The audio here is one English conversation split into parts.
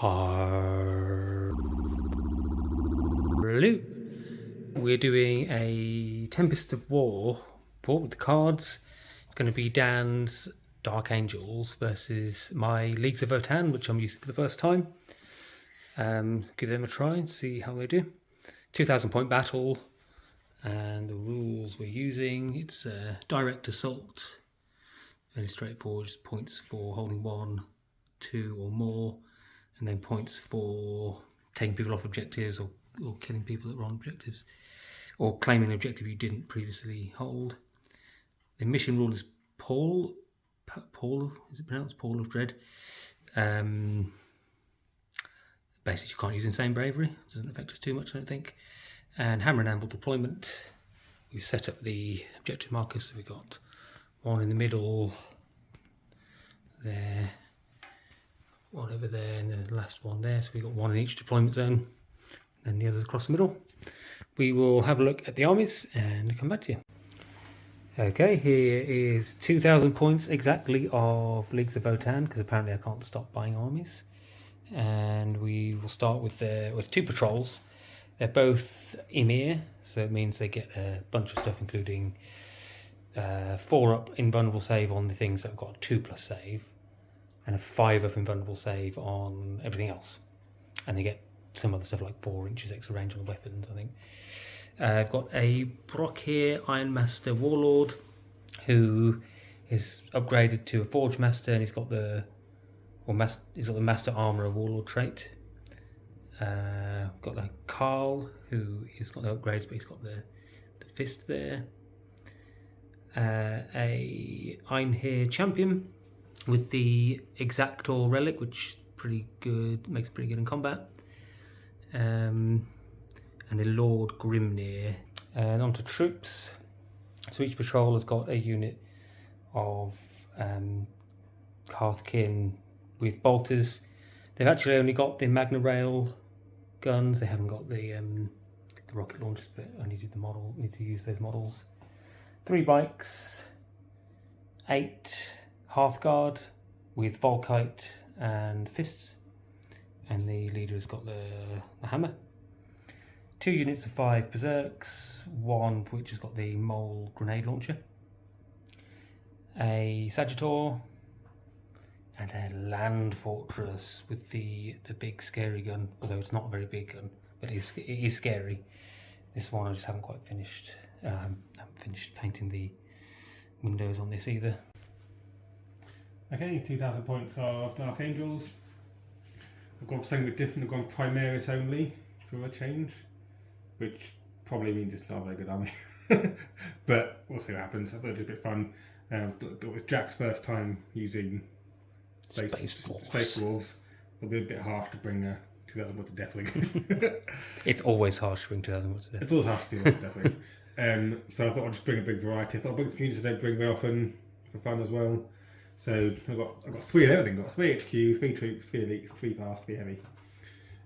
Hello. We're doing a Tempest of War port with the cards. It's going to be Dan's Dark Angels versus my Leagues of Votann, which I'm using for the first time. Give them a try and see how they do. 2,000 point battle, and the rules we're using, it's direct assault. Very straightforward, just points for holding 1, 2 or more, and then points for taking people off objectives or killing people that were on objectives, or claiming an objective you didn't previously hold. The mission rule is Paul, is it pronounced? Paul of Dread. Basically, you can't use Insane Bravery. Doesn't affect us too much, I don't think. And Hammer and Anvil deployment. We've set up the objective markers, so we've got one in the middle there, one over there, and then the last one there. So we've got one in each deployment zone, and the others across the middle. We will have a look at the armies and come back to you. Okay, here is 2,000 points exactly of Leagues of Votann, because apparently I can't stop buying armies. And we will start with two patrols. They're both Emir, so it means they get a bunch of stuff, including 4 up invulnerable save on the things that have got 2+ save, and a 5 up invulnerable save on everything else. And they get some other stuff like 4 inches extra range on the weapons, I think. I've got a Brock here, Ironmaster Warlord, who is upgraded to a Forge Master, and he's got the Master Armourer Warlord trait. Got like Carl, who has got no upgrades, but he's got the fist there. A Einhir Champion with the Exactor Relic, which pretty good, makes it pretty good in combat. And a Lord Grimnir. And on to troops. So each patrol has got a unit of Hearthkin with bolters. They've actually only got the Magna Rail guns. They haven't got the rocket launchers, but I need to use those models. 3 bikes, 8 Hearthguard with Volkite and fists, and the leader has got the hammer. 2 units of 5 Berserks, 1 of which has got the Mole grenade launcher. A Sagittor, and a Land Fortress with the big scary gun, although it's not a very big gun, but it is scary. This one I just haven't quite finished. I haven't finished painting the windows on this either. Okay, 2,000 points of Dark Angels. I've gone for something a bit different. I've gone Primaris only for a change, which probably means it's not a very good army. But we'll see what happens. I thought it was a bit fun. It was Jack's first time using Space Dwarves. It'll be a bit harsh to bring 2,000 points of Deathwing. It's always harsh to bring 2,000 points of Deathwing. It's always harsh to bring Deathwing. So I thought I'd just bring a big variety. I thought I'd bring some units I don't bring very often for fun as well. So I've got 3 of everything. I've got 3 HQ, 3 troops, 3 elites, 3 fast, 3 heavy.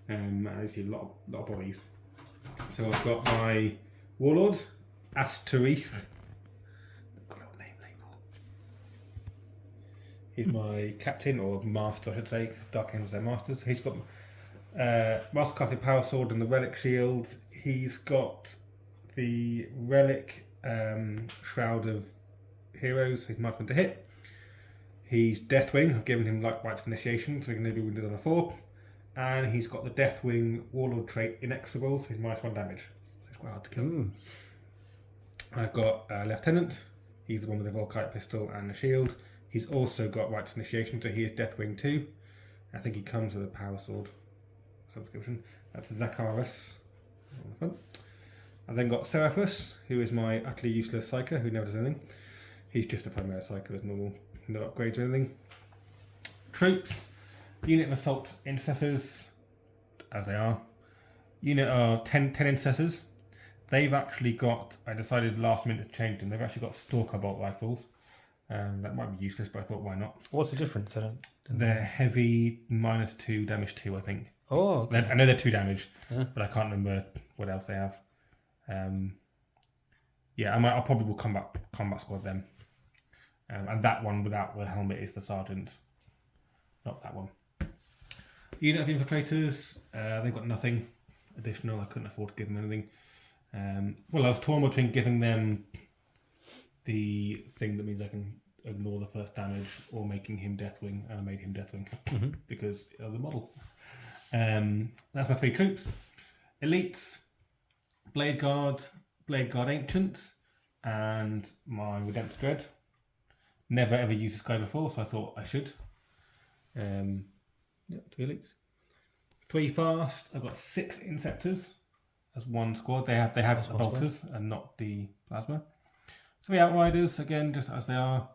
And I see a lot of bodies. So I've got my Warlord, Astareth. Got a little name label. He's my captain, or master I should say. Dark Angels are masters. He's got Mastercrafted Power Sword and the Relic Shield. He's got the Relic Shroud of Heroes. He's marked to hit. He's Deathwing. I've given him like rights of initiation, so he can only be wounded on a 4. And he's got the Deathwing Warlord trait Inexorable, so he's -1 damage. So it's quite hard to kill. I've got Lieutenant. He's the one with the Volkite pistol and the shield. He's also got rights of initiation, so he is Deathwing 2. I think he comes with a Power Sword subscription. That's Zacchaeus on the front. I've then got Seraphus, who is my utterly useless Psyker, who never does anything. He's just a Primary Psyker as normal. No upgrades or anything. Troops. Unit of Assault Intercessors, as they are. Unit of 10 Intercessors. They've actually got, I decided last minute to change them, they've actually got Stalker Bolt Rifles. That might be useless, but I thought, why not? What's the difference? They're heavy, -2, damage 2, I think. Oh, okay. I know they're 2 damage, but I can't remember what else they have. I'll probably will combat squad them. And that one without the helmet is the sergeant, not that one. Unit of infiltrators, they've got nothing additional. I couldn't afford to give them anything. Well, I was torn between giving them the thing that means I can ignore the first damage or making him Deathwing, and I made him Deathwing because of the model. That's my 3 troops. Elites, Blade Guard Ancient, and my Redemptor Dread. Never ever used this guy before, so I thought I should. 2 elites. 3 fast. I've got 6 Inceptors as 1 squad. They have bolters and not the plasma. 3 Outriders, again, just as they are.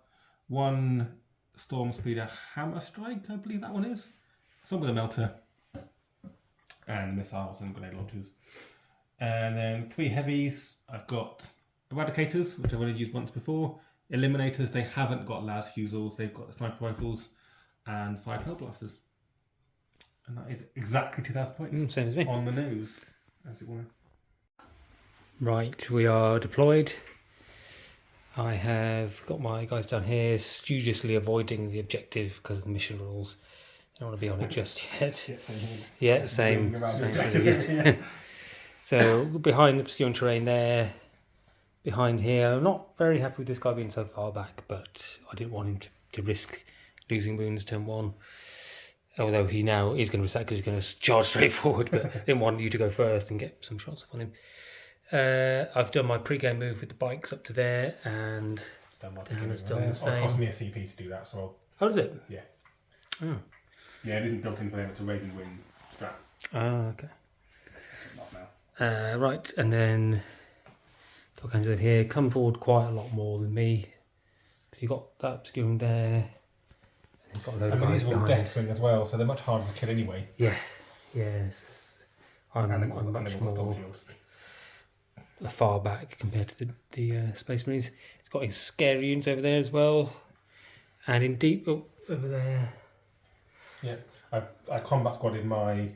1 Storm Speeder Hammer Strike, I believe that one is. Some with a melter. And missiles and grenade launchers. And then 3 heavies. I've got Eradicators, which I've only used once before. Eliminators, they haven't got las fusils. They've got the sniper rifles and 5 Hellblasters. And that is exactly 2,000 points. Same as me. On the nose, as it were. Right, we are deployed. I have got my guys down here studiously avoiding the objective because of the mission rules. I don't want to be on it just yet. Yeah, same. Yeah. So behind the obscuring terrain there, behind here. I'm not very happy with this guy being so far back, but I didn't want him to risk losing wounds turn 1. Although he now is going to risk that because he's going to charge straight forward, but I didn't want you to go first and get some shots on him. I've done my pre-game move with the bikes up to there, and Dan has done the same. It cost me a CP to do that, so... How does it? Yeah. Oh. Yeah, it isn't built in for them, it's a Raven Wing strap. Ah, okay. Not now. Right, and then Dog Angel here, come forward quite a lot more than me. So you've got that obscuring there. And you've got a load of guys behind. Deathwing as well, so they're much harder to kill anyway. Yeah, yes. I'm much more far back compared to the Space Marines. It's got his scary units over there as well. And in deep, over there. Yeah, I combat squadded my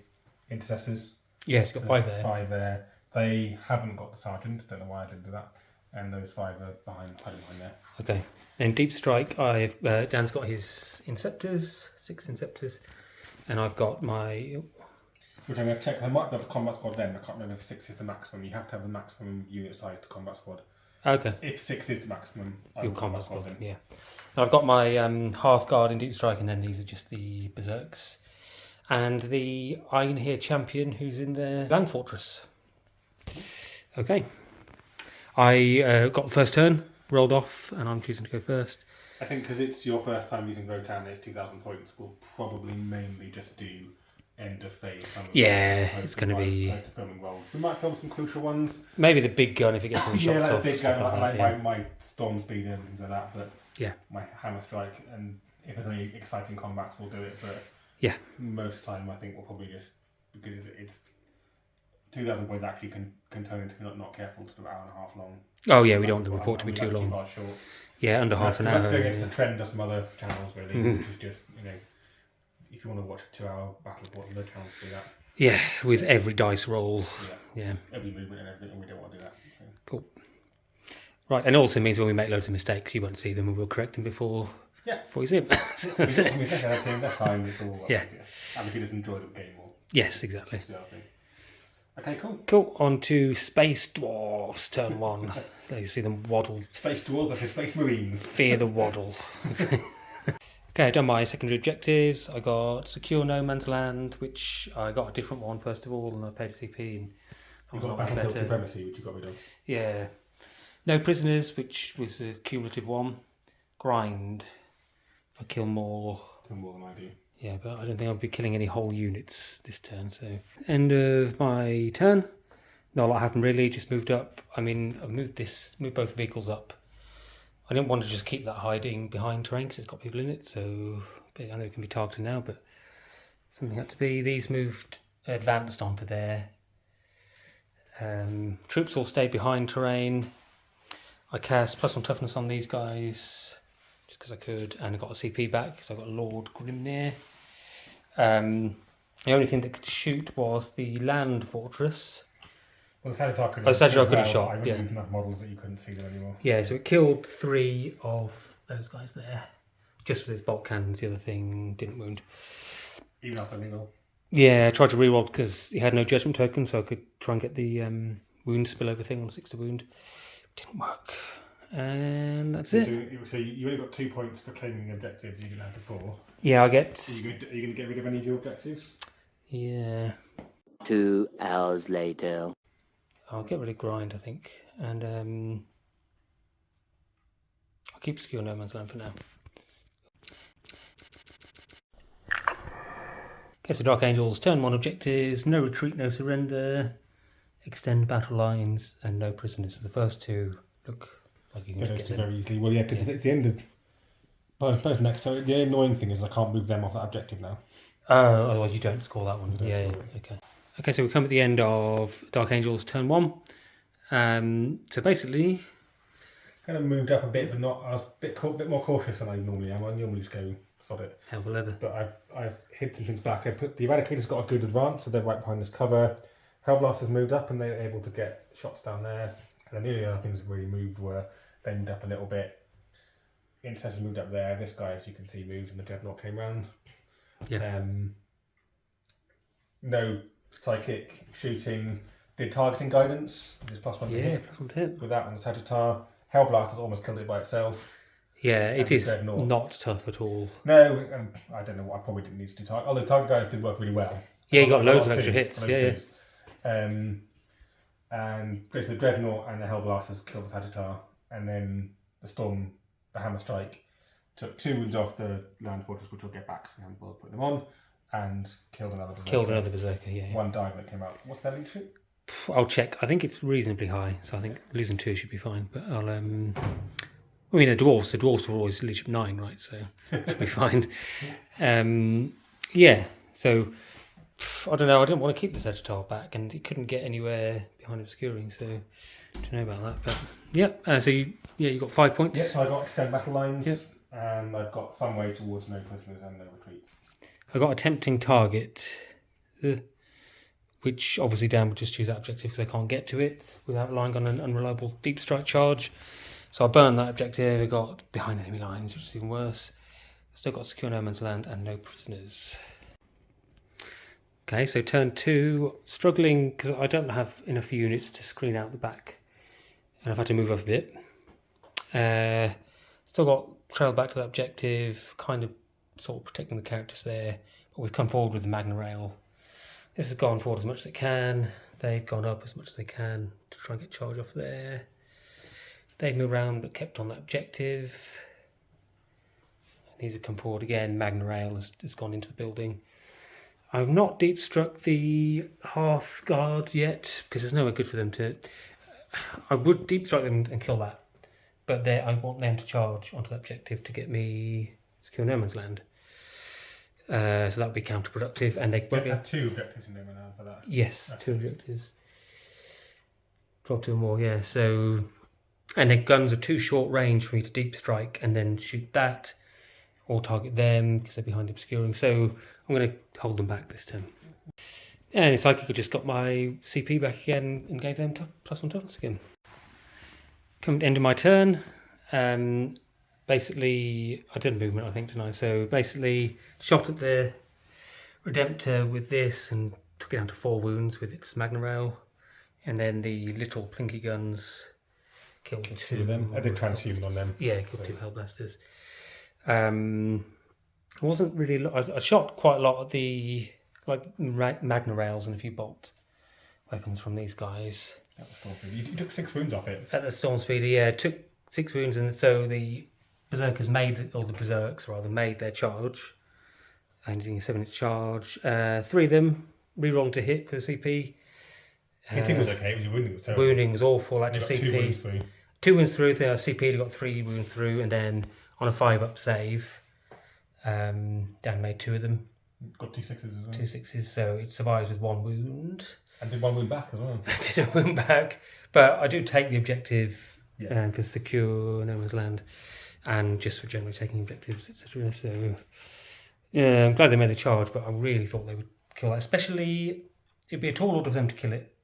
intercessors. Yes, you've got 5 there. 5 there. They haven't got the sergeant. Don't know why I didn't do that. And those 5 are hiding behind there. Okay. In deep strike, I've Dan's got his Inceptors, 6 Inceptors, and I've got my. Which I'm going to check. I might be able to combat squad then. I can't remember if 6 is the maximum. You have to have the maximum unit size to combat squad. Okay. If 6 is the maximum, you'll combat squad. Yeah. I've got my Hearthguard in deep strike, and then these are just the Berserks, and the Iron Here champion who's in the Land Fortress. Okay. I got the first turn, rolled off, and I'm choosing to go first. I think because it's your first time using Votann, it's 2,000 points. We'll probably mainly just do end of phase. Yeah, it's going to be. Close to filming rolls. We might film some crucial ones. Maybe the big gun if it gets some shots like off. Big gun, like that, my Storm Speeder and things like that. But yeah, my Hammer Strike, and if there's any exciting combats, we'll do it. But yeah, most time I think we'll probably just because it's 2,000 points actually can turn into not careful to an hour and a half long. Oh yeah, we don't want the report to be too long. Short. Yeah, under half an hour. Let's go against the trend of some other channels really, which is just if you want to watch a 2-hour battle report, other channels do that. Yeah, with every dice roll. Yeah. Every movement and everything, and we don't want to do that. So. Cool. Right, and it also means when we make loads of mistakes, you won't see them, and we'll correct them before you see them. That's time. It's all yeah. And if you just enjoy the game more. Yes, exactly. Okay, cool. Cool. On to Space Dwarfs, turn 1. There you see them waddle. Space Dwarfs versus Space Marines. Fear the waddle. Okay, I've done my secondary objectives. I got Secure No Man's Land, which I got a different one first of all, and I paid a CP. And you got Battlefield Supremacy, which you got rid of. Yeah. No Prisoners, which was a cumulative one. Grind. If I kill more. Kill more than I do. Yeah, but I don't think I'll be killing any whole units this turn. So end of my turn. Not a lot happened really. Just moved up. I mean, I've moved both vehicles up. I didn't want to just keep that hiding behind terrain because it's got people in it. So I know it can be targeted now, but something had to be. These moved advanced onto there. Troops all stayed behind terrain. I cast +1 toughness on these guys just because I could, and I got a CP back because I got Lord Grimnir. The only thing that could shoot was the Land Fortress. Well, the Sagittar could have shot. I really enough models that you couldn't see them anymore. Yeah, so it killed 3 of those guys there. Just with his bolt cannons, the other thing didn't wound. Even after reroll? Yeah, I tried to reroll because he had no judgment token, so I could try and get the wound spillover thing on 6 to wound. Didn't work. And that's it. So you only got 2 points for claiming objectives you didn't have before. Yeah, I get... Are you going to get rid of any of your objectives? Yeah. 2 hours later. I'll get rid of grind, I think. And I'll keep secure no man's land for now. Okay, so Dark Angels, turn 1 objectives, no retreat, no surrender, extend battle lines, and no prisoners. So the first 2 look like you can Those get two them. very easily. Well, yeah, because it's the end of both next. So the annoying thing is I can't move them off that objective now. Oh, otherwise you don't score that one. You don't Yeah, score it. okay. Okay, so we come at the end of Dark Angels turn 1. So basically... Kind of moved up a bit, but not. I was a bit more cautious than I normally am. I normally just go sod it. Hell of a leather. But I've hid some things back. I put the Eradicator's got a good advance, so they're right behind this cover. Hellblaster's moved up, and they were able to get shots down there. And then the only other things that really moved were they moved up a little bit. Incest moved up there. This guy, as you can see, moved, and the Dreadnought came round. Yeah. No psychic shooting. Did targeting guidance, which is +1 to hit. +1 to hit. With that on the Sagittar. Hellblaster's almost killed it by itself. Yeah, it is Dreadnought. not tough at all. No, I don't know. I probably didn't need to do target. Although target guys did work really well. Yeah, you got A loads lot of extra twos, hits. a lot of Yeah, twos. And there's the Dreadnought and the Hellblasters killed the Sagittar, and then the Storm, the Hammer Strike, took 2 wounds off the Land Fortress, which we'll get back, so we haven't bothered putting them on, and killed another Berserker. Yeah. One died when it came out. What's their leadership? I'll check. I think it's reasonably high, so I think losing 2 should be fine. But I'll I mean, the dwarfs were always leadership 9, right? So it should be fine. Yeah. So I don't know. I didn't want to keep the Sagittar back, and it couldn't get anywhere behind obscuring. So I don't know about that. But yeah. So you got 5 points. Yes, I got extend battle lines, Yep. and I've got some way towards no prisoners and no retreat. I got a tempting target, which obviously Dan would just choose that objective because I can't get to it without relying on an unreliable deep strike charge. So I burned that objective. I got behind enemy lines, which is even worse. Still got secure no man's land and no prisoners. Okay, so turn 2, struggling because I don't have enough units to screen out the back, and I've had to move up a bit. Still got trail back to that objective, kind of sort of protecting the characters there, but we've come forward with the Magna Rail. This has gone forward as much as it can. They've gone up as much as they can to try and get charge off there. They've moved around but kept on that objective. These have come forward again. Magna Rail has gone into the building. I've not deep struck the half guard yet because there's nowhere good for them to. I would deep strike them and kill that, but I want them to charge onto the objective to get me secure no man's land. So that would be counterproductive, and they You have 2 objectives in no man's land for that. Yes, that's 2 objectives. Draw 2 or more, yeah. So, and their guns are too short range for me to deep strike and then shoot that, or target them because they're behind obscuring. So I'm going to hold them back this turn. And Psychic, I just got my CP back again and gave them +1 toughness again. Come at the end of my turn. Basically, I did a movement, I think, didn't I? So basically, shot at the Redemptor with this and took it down to 4 wounds with its Magna Rail. And then the little plinky guns killed 2 of them. I did transhuman on them. Yeah, killed 2 Hellblasters. I wasn't really. I shot quite a lot at the Magna Rails and a few bolt weapons from these guys. That was Stormspeeder. You took 6 wounds off it. At the Stormspeeder, yeah, took 6 wounds, and so the Berserkers made their charge. And getting a 7-hit charge. 3 of them re-rolled to hit for the CP. Hitting was okay, it was your wounding was terrible. Wounding was awful, like You the got CP. 2 wounds through. 2 wounds through, the CP got 3 wounds through, and then on a 5-up save, Dan made 2 of them. Got 2 6s as well. 2 6s, so it survives with 1 wound. And did 1 wound back as well. Did a wound back, but I do take the objective Yeah. for secure no man's land, and just for generally taking objectives, etc. So yeah, I'm glad they made the charge, but I really thought they would kill that. Especially, it'd be a tall order for them to kill it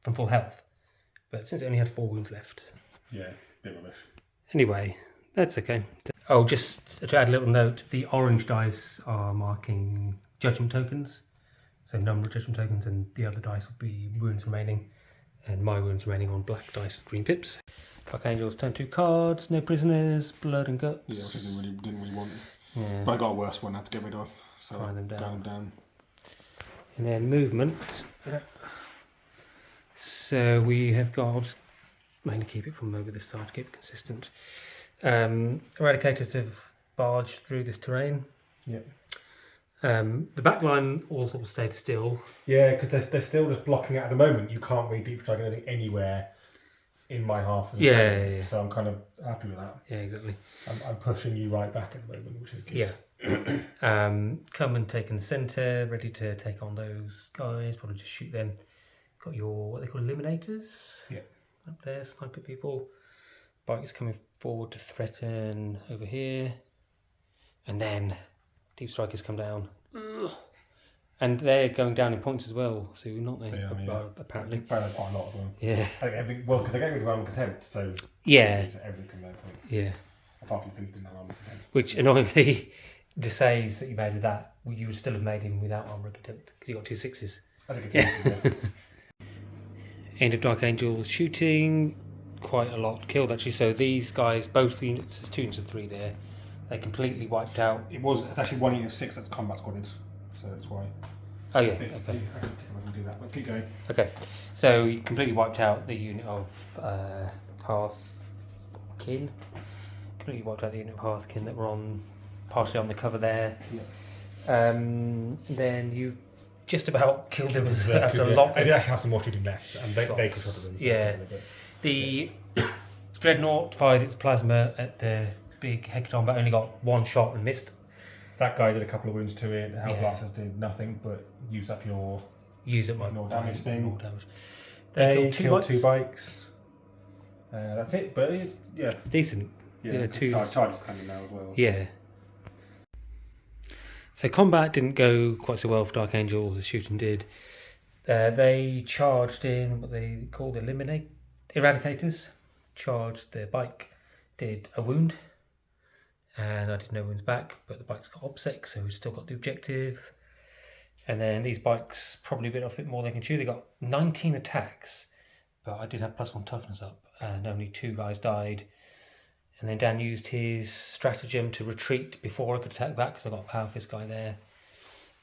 from full health, but since it only had 4 wounds left. Yeah, bit rubbish. Anyway, that's okay. Oh, just to add a little note, the orange dice are marking judgment tokens. So number of judgment tokens, and the other dice will be wounds remaining, and my wounds remaining on black dice with green pips. Dark Angels, turn 2 cards, no prisoners, blood and guts. Yeah, which I didn't really want. Yeah. But I got a worse one I had to get rid of. So Grind them grind them down. And then movement. So we have got, I'll just mainly keep it from over this side to keep it consistent. Eradicators have barged through this terrain. Yep. The back line all sort of stayed still. Yeah, because they're still just blocking it at the moment. You can't really deep strike anything anywhere in my half of the zone. Yeah. So I'm kind of happy with that. Yeah, exactly. I'm pushing you right back at the moment, which is good. Yeah. Come and take in the centre, ready to take on those guys, probably just shoot them. Got your, what they call eliminators. Yeah. Up there, sniper people. Bikes coming forward to threaten over here. And then deep strikers come down. Ugh. And they're going down in points as well, so not they? They are, yeah. Apparently. Quite a lot of them. Yeah. Because they're getting rid of armor contempt, so Yeah. everything there. Yeah. Apart from things that didn't have armor contempt. Which annoyingly, the saves that you made with that, you would still have made him without armor contempt because you got 2 6s. I think it's End of Dark Angels shooting, quite a lot killed actually. So these guys, both units, there's 2 units of 3 there. They completely wiped out. It's actually 1 unit of 6 that's combat squaded, so that's why. Oh yeah, I can do that, but keep going. okay. So you completely wiped out the unit of Hearthkin. Completely wiped out the unit of Hearthkin that were partially on the cover there. Yeah. Then you just about killed them after a lot. I did actually have some more shooting left, and they could have them. Yeah. The Dreadnought fired its plasma at the big Hecaton, but only got 1 shot and missed. That guy did a couple of wounds to it. The Hellblasters Yeah. did nothing, but used up your More damage thing. More damage. They killed 2 bikes. That's it, but it's It's decent. Yeah, 2 charges coming now as well. Yeah. So combat didn't go quite so well for Dark Angels as shooting did. They charged in what they called Eradicators. Charged the bike, did a wound, and I did no wounds back, but the bike's got OBSEC, so we still got the objective. And then these bikes probably bit off a bit more they can chew. They got 19 attacks, but I did have +1 toughness up, and only 2 guys died. And then Dan used his stratagem to retreat before I could attack back because I got a Power Fist guy there.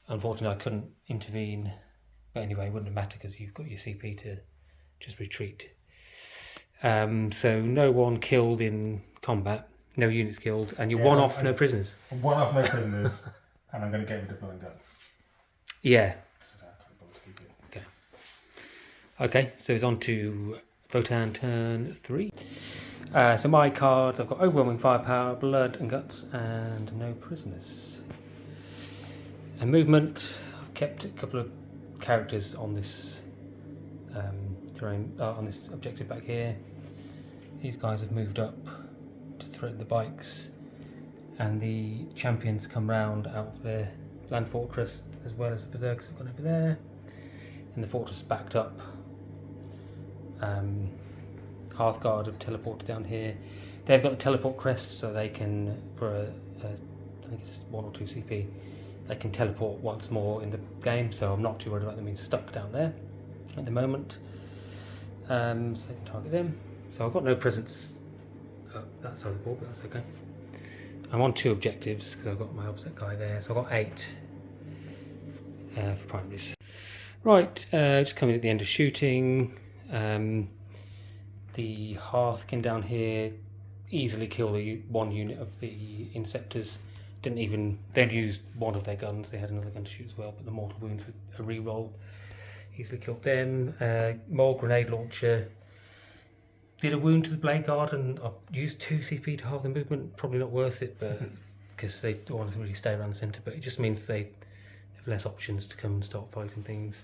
Unfortunately, I couldn't intervene. But anyway, it wouldn't have mattered because you've got your CP to just retreat. So no one killed in combat, no units killed, and you're 1 off, no prisoners. 1 off, no prisoners, and I'm going to get rid of blood and guts. Yeah. So I can't bother to keep it. Okay. Okay, so it's on to Votann turn 3. So my cards, I've got overwhelming firepower, blood and guts, and no prisoners. And movement, I've kept a couple of characters on this terrain, on this objective back here. These guys have moved up to threaten the bikes, and the champions come round out of the land fortress, as well as the berserkers have gone over there, and the fortress is backed up. Hearthguard have teleported down here. They've got the teleport crest, so they can, for I think it's 1 or 2 CP, they can teleport once more in the game, so I'm not too worried about them being stuck down there at the moment. So they can target them. So I've got no presence that side of the board, but that's okay. I'm on 2 objectives because I've got my opposite guy there, so I've got 8 for primaries. Right, just coming at the end of shooting. The Hearthkin down here easily killed 1 unit of the Inceptors. They only used 1 of their guns. They had another gun to shoot as well, but the mortal wounds with a reroll easily killed them. Mole grenade launcher did a wound to the blade guard, and I've used 2 CP to halve the movement. Probably not worth it, but because they don't want to really stay around the centre. But it just means they have less options to come and start fighting things.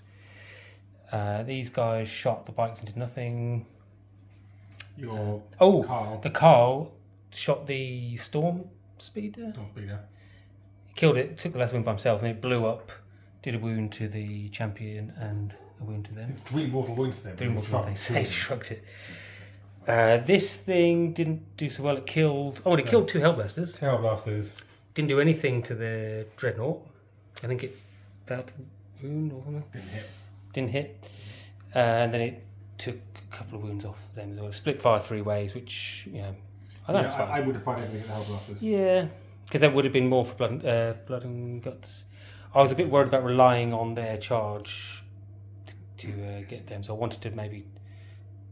These guys shot the bikes and did nothing. Carl. The Carl shot the Storm Speeder. He killed it, took the last wound by himself, and it blew up, did a wound to the champion and a wound to them. 3 mortal wounds to them. 3 mortal wounds, they shrugged it. This thing didn't do so well, it killed 2 Hellblasters. Hellblasters. Didn't do anything to the Dreadnought. I think it failed to wound or something. Didn't hit. And then it took a couple of wounds off them as well. Split fire 3 ways, which, you know, I think that's fine. I would have fired everything at the Hellblasters. Yeah, because that would have been more for blood and guts. I was a bit worried about relying on their charge to get them, so I wanted to maybe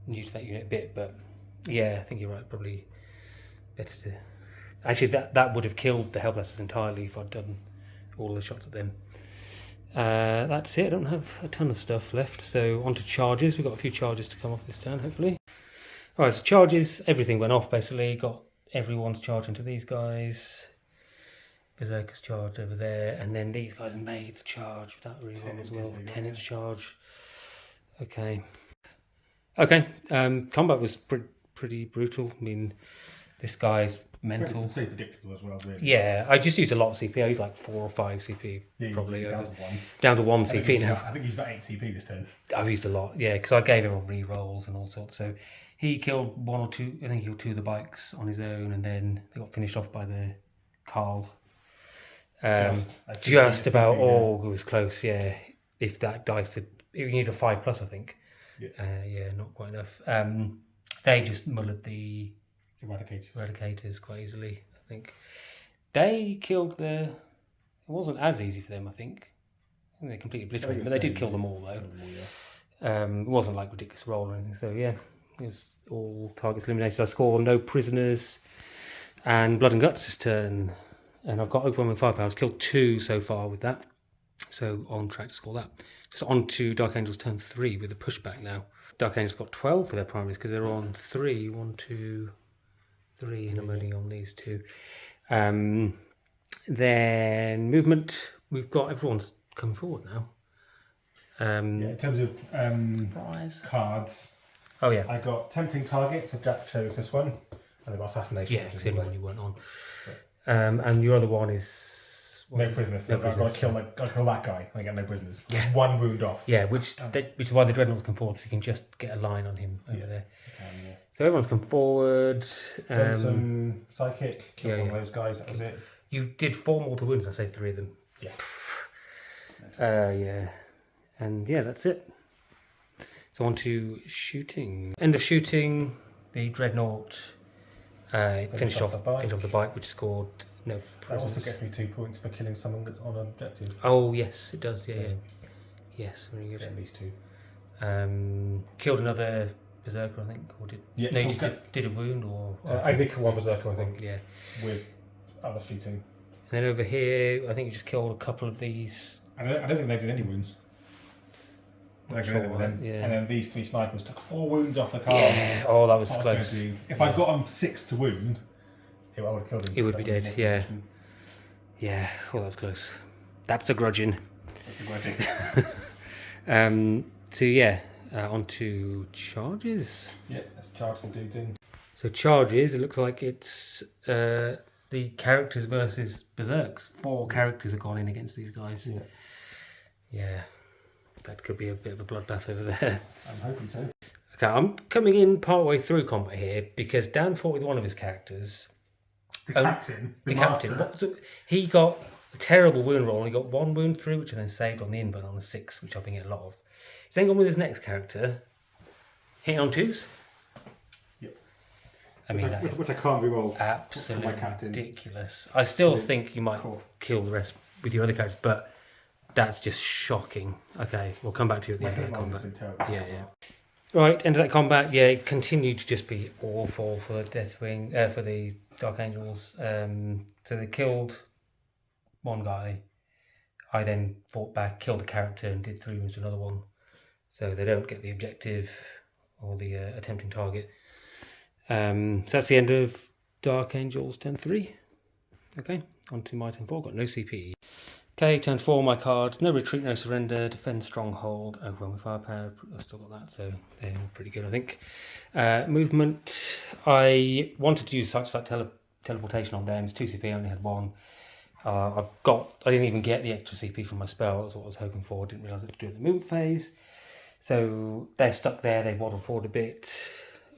use that unit a bit, but yeah, I think you're right, probably better to... Actually, that would have killed the Hellblasters entirely if I'd done all the shots at them. That's it, I don't have a ton of stuff left, so on to charges. We've got a few charges to come off this turn, hopefully. Alright, so charges, everything went off basically, got everyone's charge into these guys. Berserker's charge over there, and then these guys made the charge without really well as well. 10-inch charge. Okay. Combat was pretty brutal. I mean, this guy's mental. Pretty predictable as well, really. Yeah, I just used a lot of CP. I used like 4 or 5 CP, probably. Down to 1 CP now. I think he's about 8 CP this turn. I've used a lot, yeah, because I gave him re-rolls and all sorts. So he killed 1 or 2, I think he killed 2 of the bikes on his own, and then they got finished off by the Carl. Just about. Oh, it was close. Yeah, if that dice had, you need a 5+, I think. Yeah, not quite enough. They just mullered the eradicators quite easily. I think they killed the. It wasn't as easy for them. I think they completely obliterated, but they did kill them all though. It wasn't like ridiculous roll or anything. So yeah, it was all targets eliminated. I scored no prisoners, and blood and guts this turn. And I've got overwhelming firepower. I've killed 2 so far with that. So on track to score that. Just on to Dark Angels turn 3 with a pushback now. Dark Angels got 12 for their primaries because they're on 3. 1, 2, 3, and I'm only on these 2. Then movement. We've got everyone's coming forward now. In terms of cards. Oh yeah. I got Tempting Target, so Jack chose this one. And I got Assassination. Yeah, because the one you weren't on. And your other one is no prisoners. So I've got to kill that guy. I get no prisoners. Yeah. 1 wound off. Yeah, which is why the Dreadnoughts come forward, because you can just get a line on him over there. So everyone's come forward. Done some psychic. Killed one of those guys. That was it. You did 4 mortal wounds. I saved 3 of them. Yeah. Yeah, and yeah, that's it. So on to shooting. End of shooting. The Dreadnought. Finished off the bike, which scored no prisoners. That also gets me 2 points for killing someone that's on objective. Oh yes, it does. Yeah. Yes, very good. At least 2. Killed another berserker, I think, or did? Yeah. No, you just did a wound, or I did kill 1 berserker, I think. Yeah. With other shooting. And then over here, I think you just killed a couple of these. I don't think they did any wounds. Sure, and then these 3 snipers took 4 wounds off the car. Yeah, oh, that was close. If I'd got them 6 to wound, I would have killed him. He would be dead, yeah. Yeah, oh, that's close. That's a grudging. So yeah, on to charges. Yeah, let's charge some dudes in. So charges, it looks like it's the characters versus berserks. 4 characters have gone in against these guys. Yeah. That could be a bit of a bloodbath over there. I'm hoping so. Okay, I'm coming in partway through combat here because Dan fought with one of his characters. The captain. He got a terrible wound roll and he got 1 wound through, which I then saved on the invert on a 6, which I've been getting a lot of. He's then gone with his next character, hitting on 2s. Yep. I mean, which I can't re-roll. Absolutely for my captain. Ridiculous. I still think you might kill the rest with your other characters, but that's just shocking. Okay, we'll come back to you at the end of that combat. Yeah. Right, end of that combat. Yeah, it continued to just be awful for the Deathwing, for the Dark Angels. So they killed 1 guy. I then fought back, killed a character, and did 3 wounds to another one. So they don't get the objective or the attempting target. So that's the end of Dark Angels turn 3. Okay, on to my turn 4. Got no CP. Okay, turn 4, my cards. No retreat, no surrender, defend stronghold, overwhelming firepower. I've still got that, so they're pretty good, I think. Movement. I wanted to use site teleportation on them. It's 2 CP, I only had 1. I didn't even get the extra CP from my spell. That's what I was hoping for. Didn't realise I had to do it in the movement phase. So they're stuck there. They waddle forward a bit.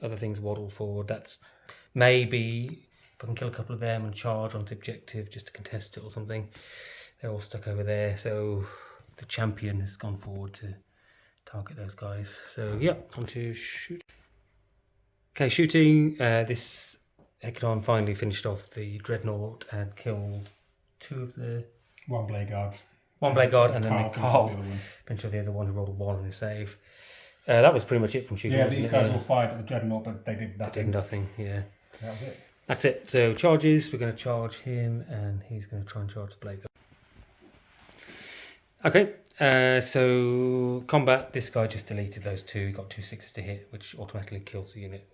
Other things waddle forward. That's maybe if I can kill a couple of them and charge onto objective just to contest it or something. They're all stuck over there, so the champion has gone forward to target those guys. So yeah, on to shoot. Okay, shooting. This Hecaton finally finished off the Dreadnought and killed 2 of the... One blade guard. One blade guard, and then Carl the finished the other one who rolled a 1 on his save. That was pretty much it from shooting. Yeah, these guys all fired at the Dreadnought, but they did nothing. They did nothing, yeah. That was it. That's it. So charges, we're going to charge him, and he's going to try and charge the blade guard. Okay, so combat, this guy just deleted those 2, got 2 6s to hit, which automatically kills the unit.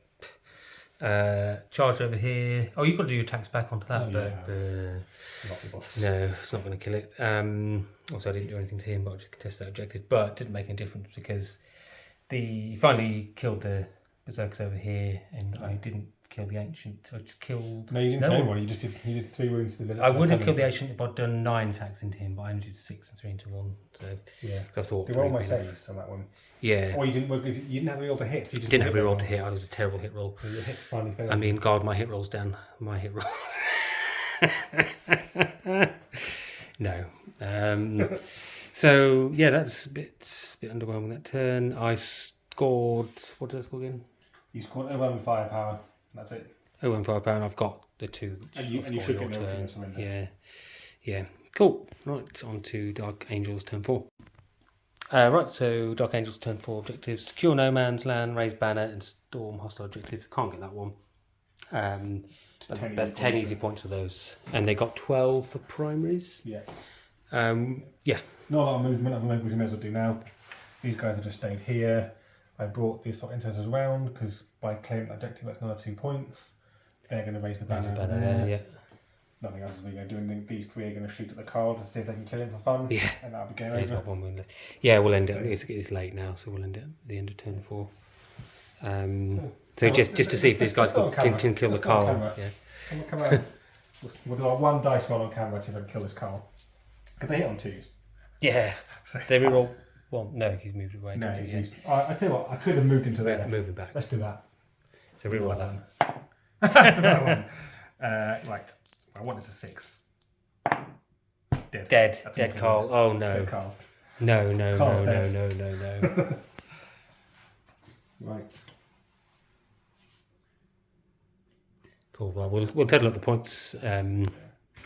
Charge over here. Oh, you've got to do your attacks back onto that, no, it's not going to kill it. Also, I didn't do anything to him, but I just contested that objective, but it didn't make any difference because he finally killed the berserkers over here, and I didn't kill the ancient. I just killed. No, you didn't kill anyone. You did 3 wounds to the village. I would have killed the ancient if I'd done 9 attacks into him, but I only did 6 and 3 into 1. So yeah, I thought they were all my saves on that one. Yeah. Or you didn't have a reroll to hit. You didn't have a reroll to hit. I was a terrible hit roll. Your hits finally failed. I mean, God, my hit rolls down. My hit rolls. No. So yeah, that's a bit underwhelming that turn. I scored. What did I score again? You scored 0 firepower. That's it. 0 firepower, and I've got the 2. And you should get no surrender. Yeah. Yeah. Cool. Right, on to Dark Angels turn 4. Right, so Dark Angels turn 4 objectives: secure no man's land, raise banner, and storm hostile objectives. Can't get that one. There's 10 easy points for those, and they got 12 for primaries. Yeah. Yeah. Not a lot of movement. Other movement we may as well do now. These guys have just stayed here. I brought the assault intercessors round because by claiming that objective, that's another 2 points. They're going to raise the banner. There. Yeah. Nothing else is really going to do anything. These 3 are going to shoot at the Carl to see if they can kill him for fun. Yeah. And that'll be game He's over. got 1 wound left. Yeah, we'll end it. It's late now, so we'll end it at the end of turn 4. So just to see if these guys can kill the Carl. Yeah. Come out. We'll do our 1 dice roll on camera to see if I can kill this Carl. Could they hit on 2s? Yeah. They reroll 1. No, he's moved away. No, he's moved. I tell you what, I could have moved him to there. Move him back. Let's do that. So reroll that. Let's do that one. Right. I want it to 6. Dead. Dead Carl. Oh no. Dead Carl. No. Right. Cool. Well, we'll total up the points.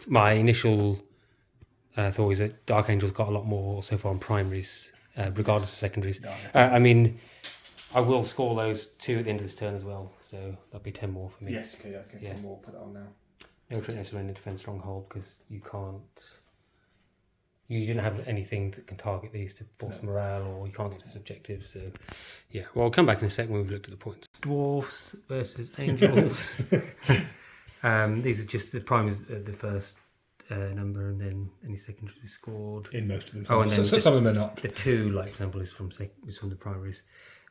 My initial thought is that Dark Angels got a lot more so far on primaries, regardless of secondaries. I mean, I will score those 2 at the end of this turn as well, so that'll be 10 more for me. Yes, okay, I can 10 more. Put it on now. No trick, no surrender, defense, stronghold, because you didn't have anything that can target these to force morale, or you can't get to this objective. So, yeah. Well, I'll come back in a second when we've looked at the points. Dwarfs versus angels. These are just the primaries at the first number, and then any secondaries we scored. In most of them. Oh, and then some of them are not. The 2, like example, is from the primaries.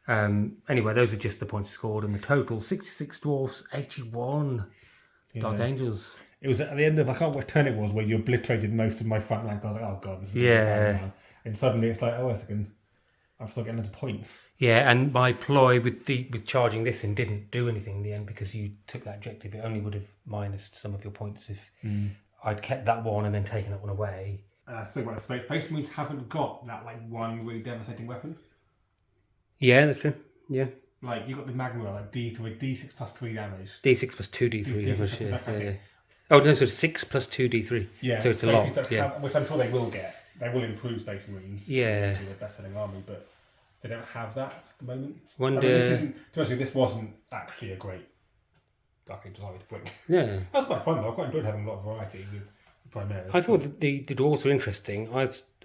Anyway, those are just the points we scored, and the total 66 dwarfs, 81 Dark Angels. It was at the end of, I can't remember what turn it was, where you obliterated most of my front rank. I was like, oh god, this is now. And suddenly it's like, oh, a second, I'm still getting into points. Yeah, and my ploy with charging this in didn't do anything in the end because you took that objective. It only would have minused some of your points if I'd kept that one and then taken that one away. And I think Space Marines haven't got that like one really devastating weapon. Yeah, that's true. Yeah. Like you got the Magma, like D3, D6 plus 3 damage. D6 plus 2 D3 damage. Yeah. Oh no, so 6 plus 2 D3. Yeah. So it's a lot. Yeah. Which I'm sure they will get. They will improve Space Marines. Yeah. To the best-selling army, but they don't have that at the moment. Wonder. I mean, this wasn't actually a great Dark Angels army to bring. Yeah. That was quite fun though. I quite enjoyed having a lot of variety with Primaris. I thought that the dwarves were interesting.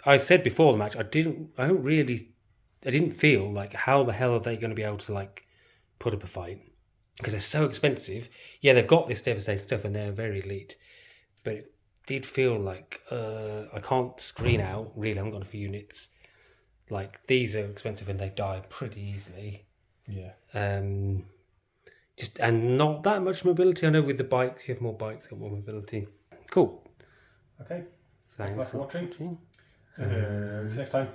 I said before the match, I didn't feel like how the hell are they going to be able to like put up a fight because they're so expensive. Yeah, they've got this devastating stuff and they're very elite, but it did feel like I can't screen out. Really, I haven't got enough units. Like these are expensive and they die pretty easily. Yeah. And not that much mobility. I know with the bikes, you have more bikes, got more mobility. Cool. Okay. Thanks for watching. See you next time.